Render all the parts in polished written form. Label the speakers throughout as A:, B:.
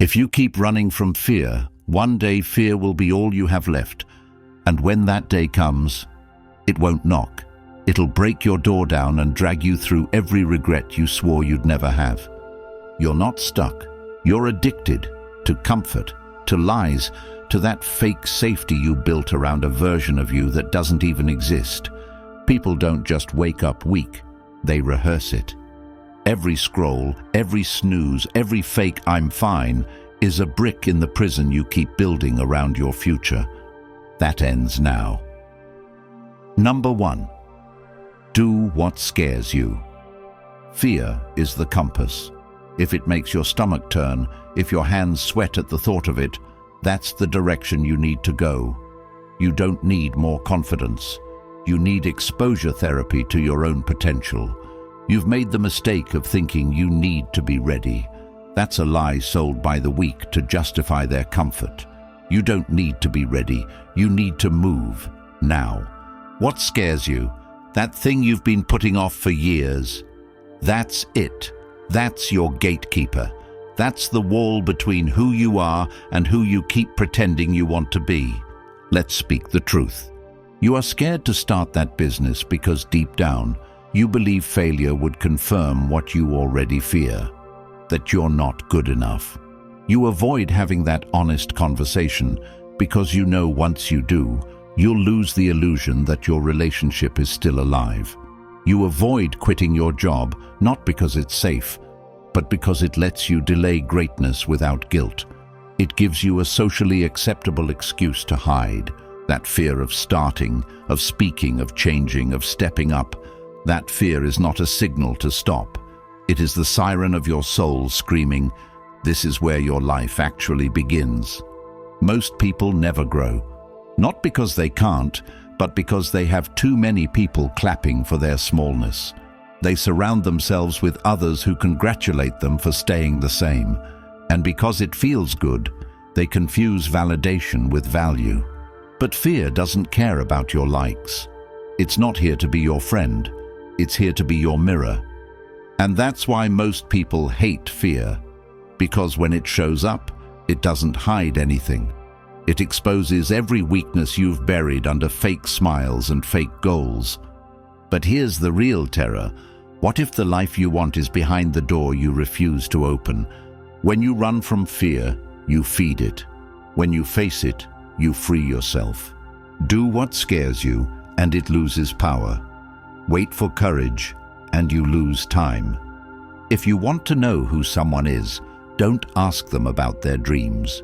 A: If you keep running from fear, one day fear will be all you have left. And when that day comes, it won't knock. It'll break your door down and drag you through every regret you swore you'd never have. You're not stuck. You're addicted to comfort, to lies, to that fake safety you built around a version of you that doesn't even exist. People don't just wake up weak, they rehearse it. Every scroll, every snooze, every fake "I'm fine" is a brick in the prison you keep building around your future. That ends now. Number 1. Do what scares you. Fear is the compass. If it makes your stomach turn, if your hands sweat at the thought of it, that's the direction you need to go. You don't need more confidence. You need exposure therapy to your own potential. You've made the mistake of thinking you need to be ready. That's a lie sold by the weak to justify their comfort. You don't need to be ready. You need to move now. What scares you? That thing you've been putting off for years. That's it. That's your gatekeeper. That's the wall between who you are and who you keep pretending you want to be. Let's speak the truth. You are scared to start that business because deep down, you believe failure would confirm what you already fear, that you're not good enough. You avoid having that honest conversation because you know once you do, you'll lose the illusion that your relationship is still alive. You avoid quitting your job, not because it's safe, but because it lets you delay greatness without guilt. It gives you a socially acceptable excuse to hide. That fear of starting, of speaking, of changing, of stepping up, that fear is not a signal to stop. It is the siren of your soul screaming, "This is where your life actually begins." Most people never grow, not because they can't, but because they have too many people clapping for their smallness. They surround themselves with others who congratulate them for staying the same. And because it feels good, they confuse validation with value. But fear doesn't care about your likes. It's not here to be your friend. It's here to be your mirror. And that's why most people hate fear. Because when it shows up, it doesn't hide anything. It exposes every weakness you've buried under fake smiles and fake goals. But here's the real terror. What if the life you want is behind the door you refuse to open? When you run from fear, you feed it. When you face it, you free yourself. Do what scares you, and it loses power. Wait for courage, and you lose time. If you want to know who someone is, don't ask them about their dreams.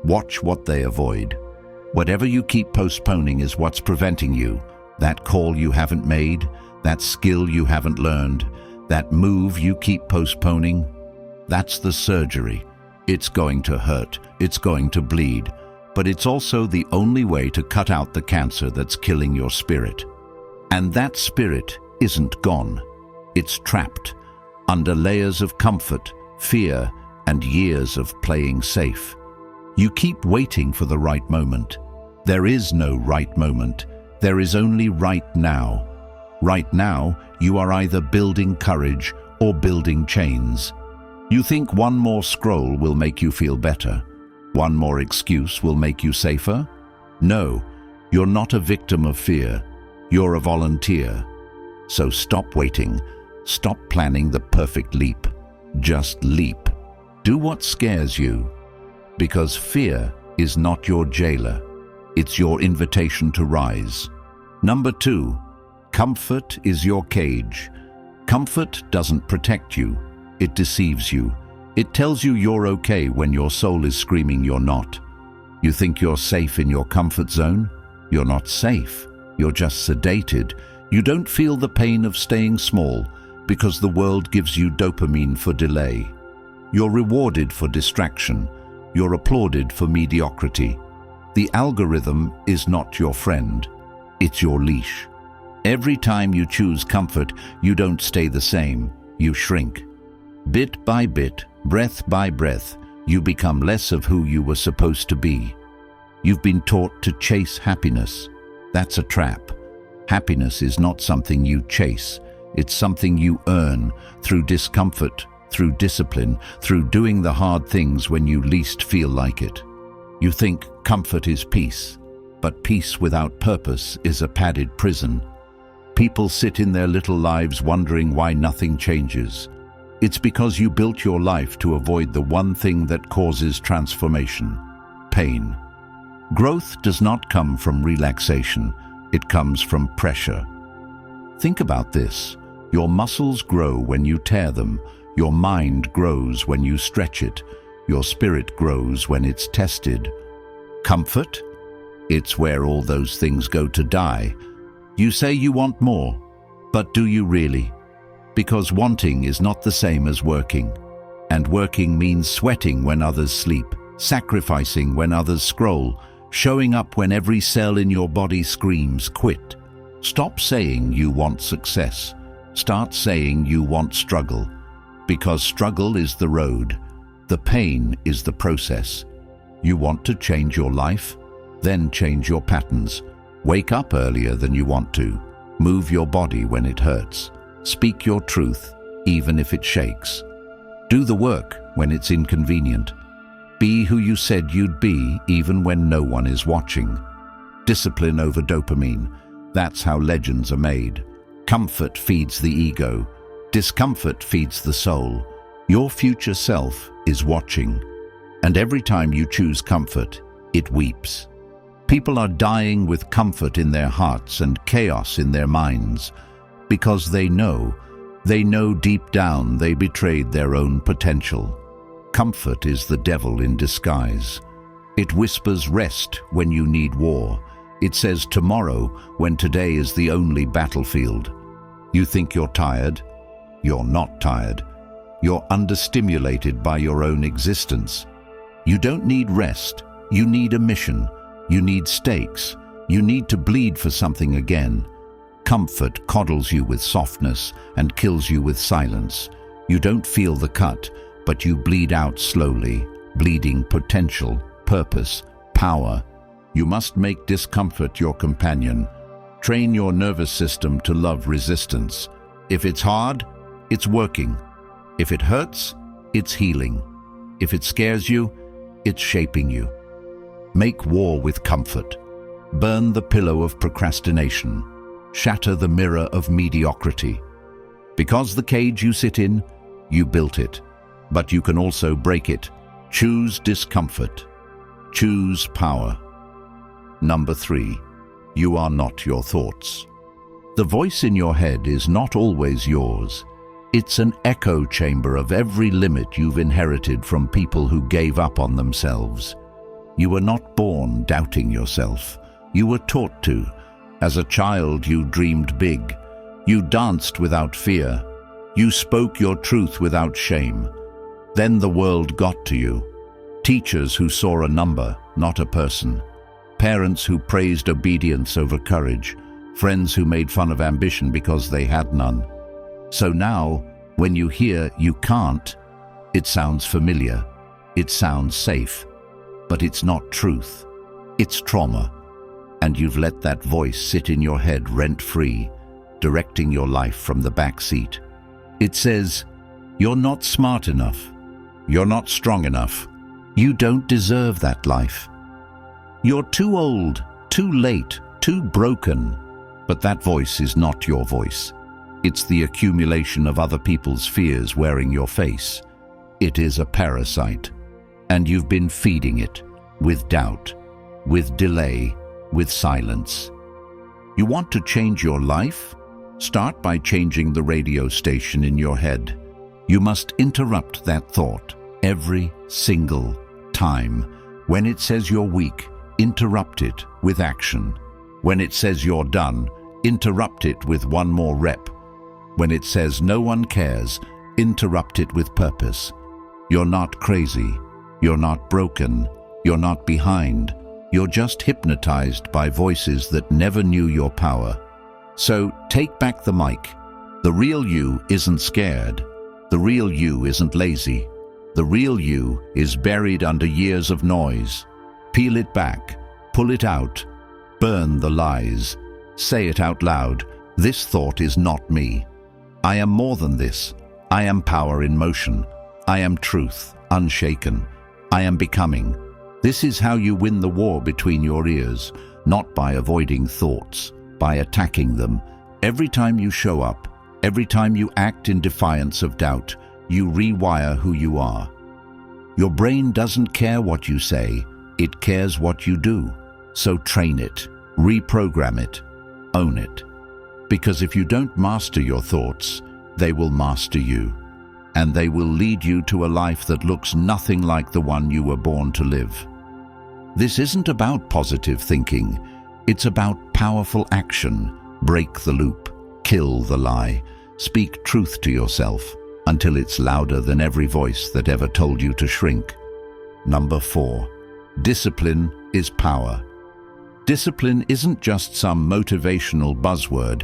A: Watch what they avoid. Whatever you keep postponing is what's preventing you. That call you haven't made, that skill you haven't learned, that move you keep postponing, that's the surgery. It's going to hurt, it's going to bleed, but it's also the only way to cut out the cancer that's killing your spirit. And that spirit isn't gone. It's trapped under layers of comfort, fear, and years of playing safe. You keep waiting for the right moment. There is no right moment. There is only right now. Right now, you are either building courage or building chains. You think one more scroll will make you feel better. One more excuse will make you safer? No, you're not a victim of fear. You're a volunteer. So stop waiting. Stop planning the perfect leap. Just leap. Do what scares you. Because fear is not your jailer. It's your invitation to rise. Number 2, comfort is your cage. Comfort doesn't protect you. It deceives you. It tells you you're okay when your soul is screaming you're not. You think you're safe in your comfort zone? You're not safe. You're just sedated. You don't feel the pain of staying small because the world gives you dopamine for delay. You're rewarded for distraction. You're applauded for mediocrity. The algorithm is not your friend. It's your leash. Every time you choose comfort, you don't stay the same. You shrink. Bit by bit, breath by breath, you become less of who you were supposed to be. You've been taught to chase happiness. That's a trap. Happiness is not something you chase. It's something you earn through discomfort, through discipline, through doing the hard things when you least feel like it. You think comfort is peace, but peace without purpose is a padded prison. People sit in their little lives wondering why nothing changes. It's because you built your life to avoid the one thing that causes transformation: pain. Growth does not come from relaxation, it comes from pressure. Think about this. Your muscles grow when you tear them, your mind grows when you stretch it, your spirit grows when it's tested. Comfort? It's where all those things go to die. You say you want more, but do you really? Because wanting is not the same as working. And working means sweating when others sleep, sacrificing when others scroll, showing up when every cell in your body screams quit. Stop saying you want success. Start saying you want struggle. Because struggle is the road. The pain is the process. You want to change your life? Then change your patterns. Wake up earlier than you want to. Move your body when it hurts. Speak your truth, even if it shakes. Do the work when it's inconvenient. Be who you said you'd be, even when no one is watching. Discipline over dopamine. That's how legends are made. Comfort feeds the ego. Discomfort feeds the soul. Your future self is watching. And every time you choose comfort, it weeps. People are dying with comfort in their hearts and chaos in their minds because they know deep down they betrayed their own potential. Comfort is the devil in disguise. It whispers rest when you need war. It says tomorrow when today is the only battlefield. You think you're tired? You're not tired. You're understimulated by your own existence. You don't need rest. You need a mission. You need stakes. You need to bleed for something again. Comfort coddles you with softness and kills you with silence. You don't feel the cut, but you bleed out slowly, bleeding potential, purpose, power. You must make discomfort your companion. Train your nervous system to love resistance. If it's hard, it's working. If it hurts, it's healing. If it scares you, it's shaping you. Make war with comfort. Burn the pillow of procrastination. Shatter the mirror of mediocrity. Because the cage you sit in, you built it. But you can also break it. Choose discomfort. Choose power. Number 3. You are not your thoughts. The voice in your head is not always yours. It's an echo chamber of every limit you've inherited from people who gave up on themselves. You were not born doubting yourself. You were taught to. As a child, you dreamed big. You danced without fear. You spoke your truth without shame. Then the world got to you. Teachers who saw a number, not a person. Parents who praised obedience over courage. Friends who made fun of ambition because they had none. So now, when you hear you can't, it sounds familiar. It sounds safe. But it's not truth. It's trauma. And you've let that voice sit in your head rent-free, directing your life from the back seat. It says, you're not smart enough. You're not strong enough. You don't deserve that life. You're too old, too late, too broken. But that voice is not your voice. It's the accumulation of other people's fears wearing your face. It is a parasite. And you've been feeding it with doubt, with delay, with silence. You want to change your life? Start by changing the radio station in your head. You must interrupt that thought every single time. When it says you're weak, interrupt it with action. When it says you're done, interrupt it with one more rep. When it says no one cares, interrupt it with purpose. You're not crazy. You're not broken. You're not behind. You're just hypnotized by voices that never knew your power. So take back the mic. The real you isn't scared. The real you isn't lazy. The real you is buried under years of noise. Peel it back. Pull it out. Burn the lies. Say it out loud. This thought is not me. I am more than this. I am power in motion. I am truth, unshaken. I am becoming. This is how you win the war between your ears, not by avoiding thoughts, by attacking them. Every time you show up, every time you act in defiance of doubt, you rewire who you are. Your brain doesn't care what you say, it cares what you do. So train it, reprogram it, own it. Because if you don't master your thoughts, they will master you. And they will lead you to a life that looks nothing like the one you were born to live. This isn't about positive thinking, it's about powerful action. Break the loop, kill the lie, speak truth to yourself until it's louder than every voice that ever told you to shrink. Number 4, discipline is power. Discipline isn't just some motivational buzzword,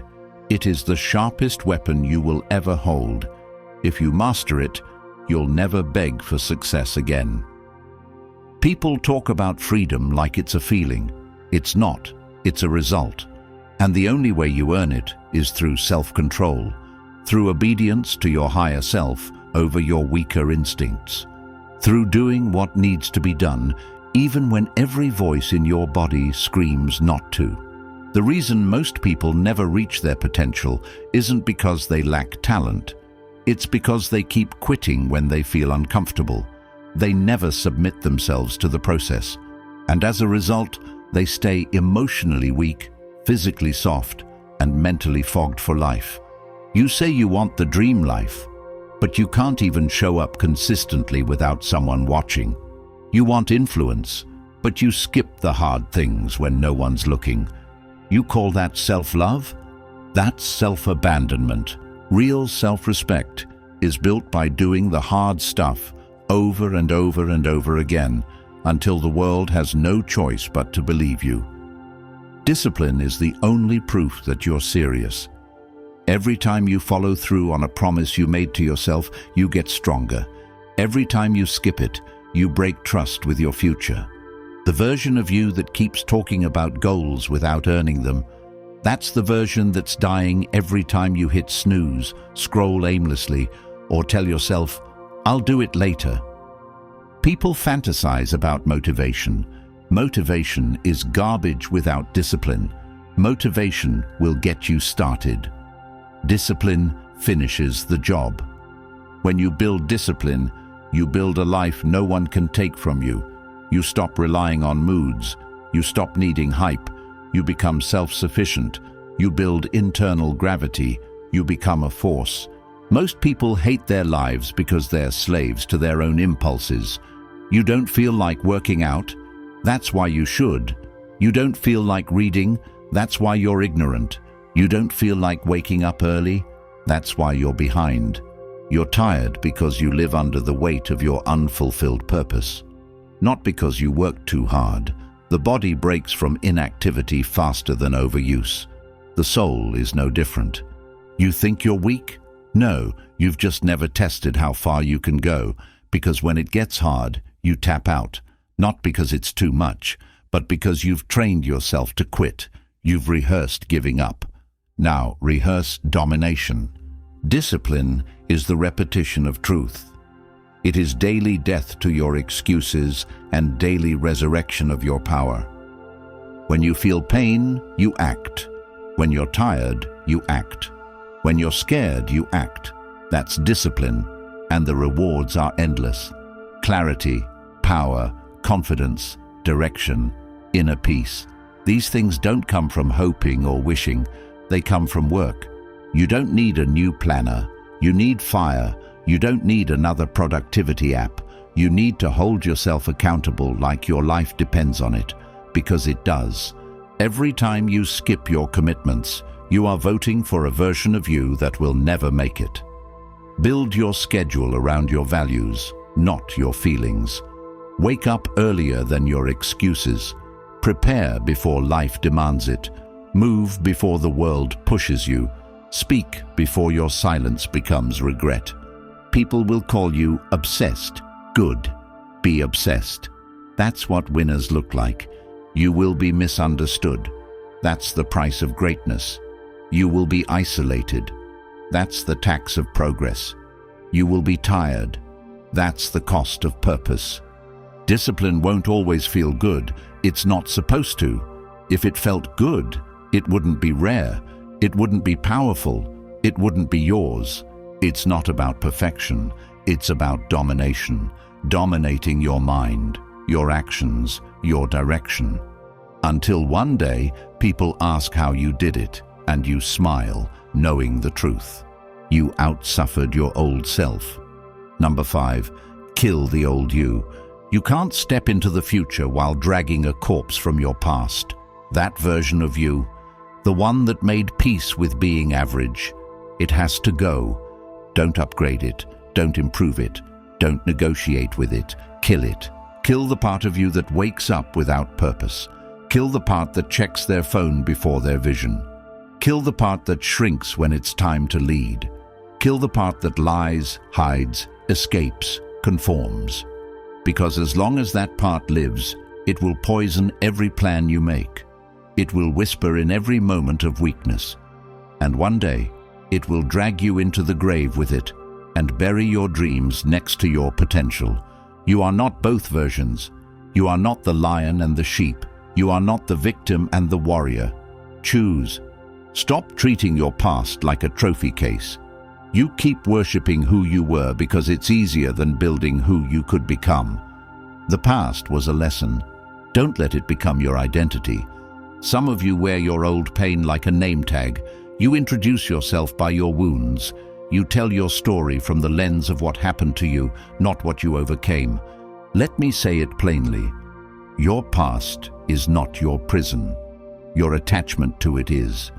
A: it is the sharpest weapon you will ever hold. If you master it, you'll never beg for success again. People talk about freedom like it's a feeling. It's not, it's a result. And the only way you earn it is through self-control, through obedience to your higher self over your weaker instincts, through doing what needs to be done, even when every voice in your body screams not to. The reason most people never reach their potential isn't because they lack talent. It's because they keep quitting when they feel uncomfortable. They never submit themselves to the process. And as a result, they stay emotionally weak, physically soft, and mentally fogged for life. You say you want the dream life, but you can't even show up consistently without someone watching. You want influence, but you skip the hard things when no one's looking. You call that self-love? That's self-abandonment. Real self-respect is built by doing the hard stuff over and over and over again until the world has no choice but to believe you. Discipline is the only proof that you're serious. Every time you follow through on a promise you made to yourself, you get stronger. Every time you skip it, you break trust with your future. The version of you that keeps talking about goals without earning them, that's the version that's dying every time you hit snooze, scroll aimlessly, or tell yourself, "I'll do it later." People fantasize about motivation. Motivation is garbage without discipline. Motivation will get you started. Discipline finishes the job. When you build discipline, you build a life no one can take from you. You stop relying on moods. You stop needing hype. You become self-sufficient. You build internal gravity. You become a force. Most people hate their lives because they're slaves to their own impulses. You don't feel like working out? That's why you should. You don't feel like reading? That's why you're ignorant. You don't feel like waking up early? That's why you're behind. You're tired because you live under the weight of your unfulfilled purpose. Not because you work too hard. The body breaks from inactivity faster than overuse. The soul is no different. You think you're weak? No, you've just never tested how far you can go, because when it gets hard, you tap out. Not because it's too much, but because you've trained yourself to quit. You've rehearsed giving up. Now rehearse domination. Discipline is the repetition of truth. It is daily death to your excuses and daily resurrection of your power. When you feel pain, you act. When you're tired, you act. When you're scared, you act. That's discipline, and the rewards are endless. Clarity, power, confidence, direction, inner peace. These things don't come from hoping or wishing. They come from work. You don't need a new planner. You need fire. You don't need another productivity app. You need to hold yourself accountable like your life depends on it, because it does. Every time you skip your commitments, you are voting for a version of you that will never make it. Build your schedule around your values, not your feelings. Wake up earlier than your excuses. Prepare before life demands it. Move before the world pushes you. Speak before your silence becomes regret. People will call you obsessed. Good. Be obsessed. That's what winners look like. You will be misunderstood. That's the price of greatness. You will be isolated. That's the tax of progress. You will be tired. That's the cost of purpose. Discipline won't always feel good. It's not supposed to. If it felt good, it wouldn't be rare. It wouldn't be powerful. It wouldn't be yours. It's not about perfection. It's about domination. Dominating your mind, your actions, your direction. Until one day, people ask how you did it, and you smile, knowing the truth. You outsuffered your old self. Number 5, kill the old you. You can't step into the future while dragging a corpse from your past. That version of you, the one that made peace with being average, it has to go. Don't upgrade it. Don't improve it. Don't negotiate with it. Kill it. Kill the part of you that wakes up without purpose. Kill the part that checks their phone before their vision. Kill the part that shrinks when it's time to lead. Kill the part that lies, hides, escapes, conforms. Because as long as that part lives, it will poison every plan you make. It will whisper in every moment of weakness. And one day, it will drag you into the grave with it and bury your dreams next to your potential. You are not both versions. You are not the lion and the sheep. You are not the victim and the warrior. Choose. Stop treating your past like a trophy case. You keep worshipping who you were because it's easier than building who you could become. The past was a lesson. Don't let it become your identity. Some of you wear your old pain like a name tag. You introduce yourself by your wounds. You tell your story from the lens of what happened to you, not what you overcame. Let me say it plainly. Your past is not your prison. Your attachment to it is.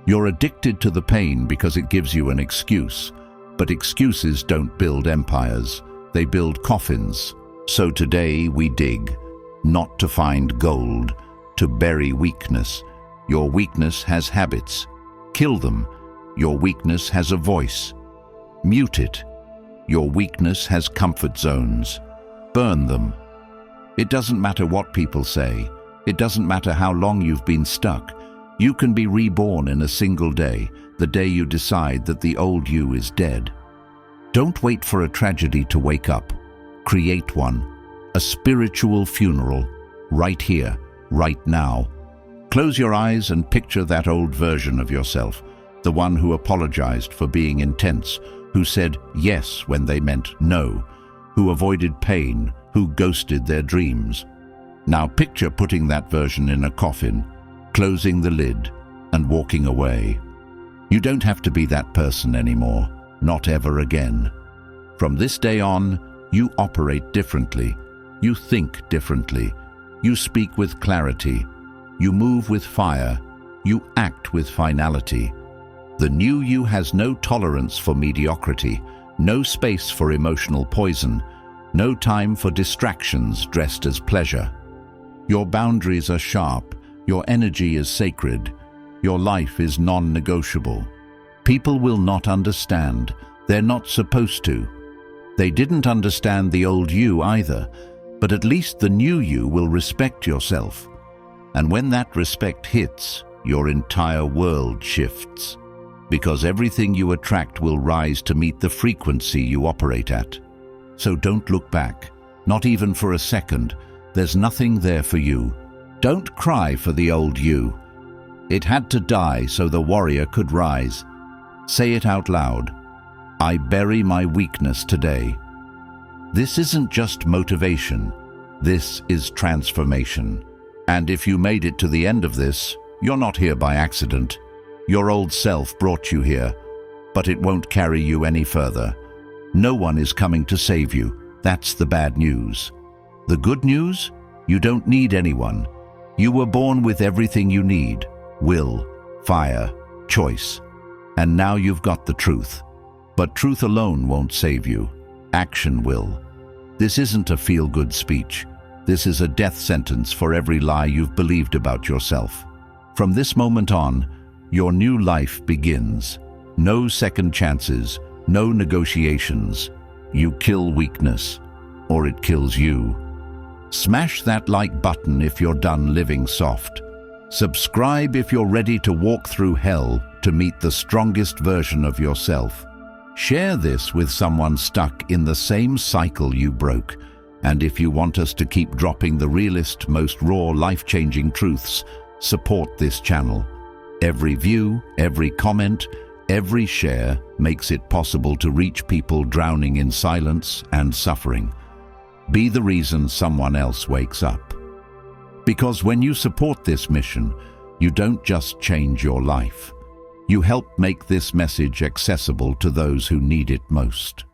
A: You're addicted to the pain because it gives you an excuse. But excuses don't build empires. They build coffins. So today we dig, not to find gold, to bury weakness. Your weakness has habits. Kill them. Your weakness has a voice. Mute it. Your weakness has comfort zones. Burn them. It doesn't matter what people say. It doesn't matter how long you've been stuck. You can be reborn in a single day, the day you decide that the old you is dead. Don't wait for a tragedy to wake up. Create one. A spiritual funeral, right here, right now. Close your eyes and picture that old version of yourself, the one who apologized for being intense, who said yes when they meant no, who avoided pain, who ghosted their dreams. Now picture putting that version in a coffin, closing the lid, and walking away. You don't have to be that person anymore, not ever again. From this day on, you operate differently. You think differently. You speak with clarity. You move with fire. You act with finality. The new you has no tolerance for mediocrity, no space for emotional poison, no time for distractions dressed as pleasure. Your boundaries are sharp. Your energy is sacred. Your life is non-negotiable. People will not understand. They're not supposed to. They didn't understand the old you either, but at least the new you will respect yourself. And when that respect hits, your entire world shifts. Because everything you attract will rise to meet the frequency you operate at. So don't look back, not even for a second. There's nothing there for you. Don't cry for the old you. It had to die so the warrior could rise. Say it out loud. I bury my weakness today. This isn't just motivation. This is transformation. And if you made it to the end of this, you're not here by accident. Your old self brought you here, but it won't carry you any further. No one is coming to save you. That's the bad news. The good news? You don't need anyone. You were born with everything you need: will, fire, choice. And now you've got the truth. But truth alone won't save you. Action will. This isn't a feel-good speech. This is a death sentence for every lie you've believed about yourself. From this moment on, your new life begins. No second chances, no negotiations. You kill weakness, or it kills you. Smash that like button if you're done living soft. Subscribe if you're ready to walk through hell to meet the strongest version of yourself. Share this with someone stuck in the same cycle you broke. And if you want us to keep dropping the realest, most raw, life-changing truths, support this channel. Every view, every comment, every share makes it possible to reach people drowning in silence and suffering. Be the reason someone else wakes up. Because when you support this mission, you don't just change your life. You help make this message accessible to those who need it most.